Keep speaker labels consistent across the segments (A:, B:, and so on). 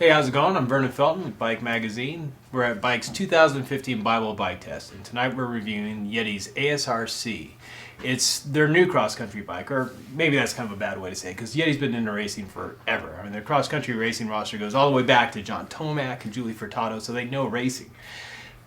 A: Hey, how's it going? I'm Vernon Felton with Bike Magazine. We're at Bike's 2015 Bible Bike Test, and tonight we're reviewing Yeti's ASR. It's their new cross-country bike, or maybe that's kind of a bad way to say it, because Yeti's been into racing forever. I mean, their cross-country racing roster goes all the way back to John Tomac and Julie Furtado, so they know racing.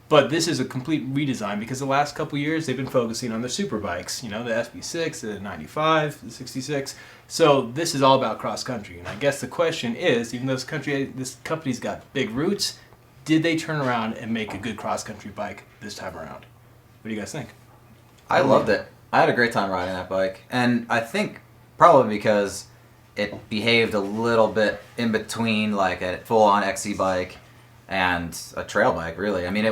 A: But this is a complete redesign because the last couple years they've been focusing on the super bikes, you know, the SB6, the 95, the 66. So this is all about cross country. And I guess the question is, even though this company's got big roots, did they turn around and make a good cross country bike this time around? What do you guys think?
B: I loved it. I had a great time riding that bike. And I think probably because it behaved a little bit in between like a full-on XC bike and a trail bike, really. I mean,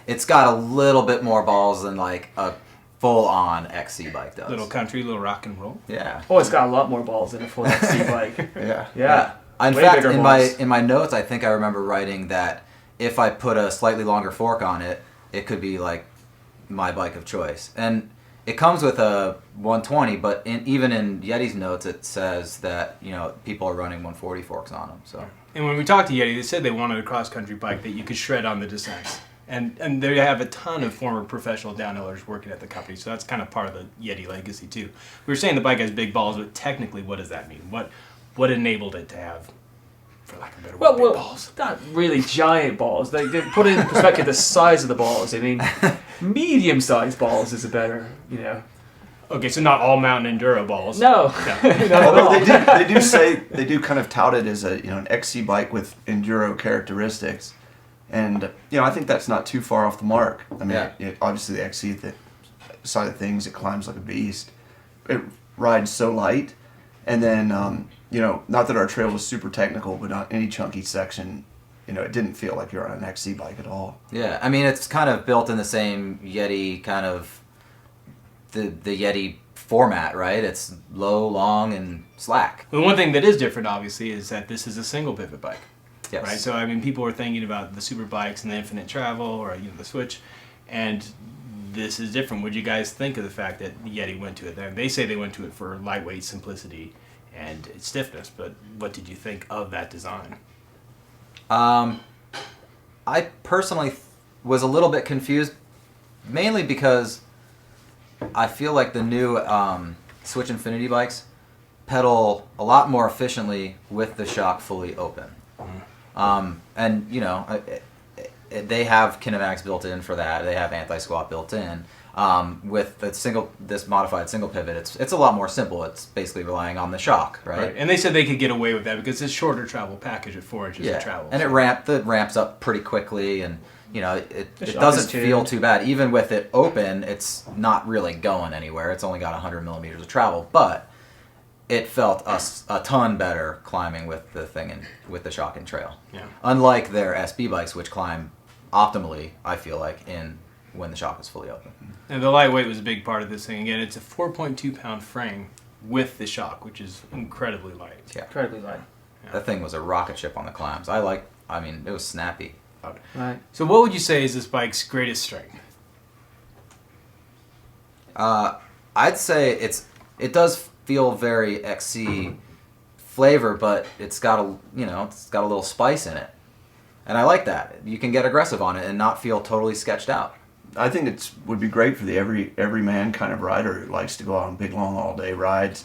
B: it's got a little bit more balls than like a full-on XC bike does.
A: Little country, little rock and roll.
B: Yeah.
C: Oh, it's got a lot more balls than a full XC bike.
B: Yeah. In
C: Way
B: fact,
C: bigger
B: in
C: balls.
B: my notes, I think I remember writing that if I put a slightly longer fork on it, it could be like my bike of choice. And it comes with a 120, but even in Yeti's notes, it says that, you know, people are running 140 forks on them. So.
A: And when we talked to Yeti, they said they wanted a cross-country bike that you could shred on the descents. And they have a ton of former professional downhillers working at the company, so that's kind of part of the Yeti legacy too. We were saying the bike has big balls, but technically what does that mean? What enabled it to have, for lack of a better word, big balls?
C: Not really giant balls. They put it in perspective the size of the balls. I mean, medium-sized balls is a better, you know.
A: Okay, so not all mountain enduro balls.
C: No.
D: Although they do kind of tout it as an XC bike with enduro characteristics, and I think that's not too far off the mark. I mean, obviously the XC side of things, it climbs like a beast. It rides so light, and then not that our trail was super technical, but not any chunky section. It didn't feel like you're on an XC bike at all.
B: Yeah, I mean, it's kind of built in the same Yeti kind of the Yeti format, right? It's low, long, and slack.
A: The one thing that is different, obviously, is that this is a single pivot bike.
B: Yes.
A: Right? So, I mean, people were thinking about the super bikes and the infinite travel or, the Switch, and this is different. What do you guys think of the fact that Yeti went to it? They say they went to it for lightweight simplicity and its stiffness, but what did you think of that design?
B: I personally was a little bit confused, mainly because I feel like the new Switch Infinity bikes pedal a lot more efficiently with the shock fully open. And they have kinematics built in for that. They have anti-squat built in. With this modified single pivot, it's a lot more simple. It's basically relying on the shock, right?
A: And they said they could get away with that because it's shorter travel package at 4 inches of travel.
B: And it ramps up pretty quickly, and it doesn't feel too bad. Even with it open, it's not really going anywhere. It's only got 100 millimeters of travel, but it felt a ton better climbing with the thing and with the shock and trail.
A: Yeah.
B: Unlike their SB bikes, which climb optimally, I feel like, when the shock is fully open.
A: And the lightweight was a big part of this thing. Again, it's a 4.2 pound frame with the shock, which is incredibly light.
B: Yeah.
C: Incredibly light.
A: Yeah.
B: That thing was a rocket ship on the climbs. I mean, it was snappy.
C: Right.
A: So what would you say is this bike's greatest strength?
B: I'd say it does feel very XC flavor, but it's got a little spice in it. And I like that. You can get aggressive on it and not feel totally sketched out.
D: I think it would be great for the everyman kind of rider who likes to go out on big, long, all-day rides,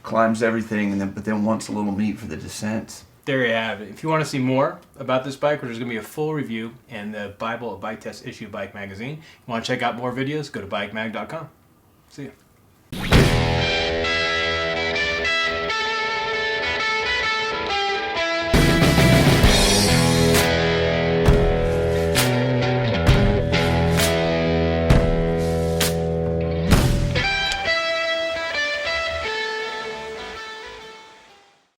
D: climbs everything, but then wants a little meat for the descents.
A: There you have it. If you want to see more about this bike, there's going to be a full review in the Bible of Bike Test issue of Bike Magazine. You want to check out more videos, go to bikemag.com. See you.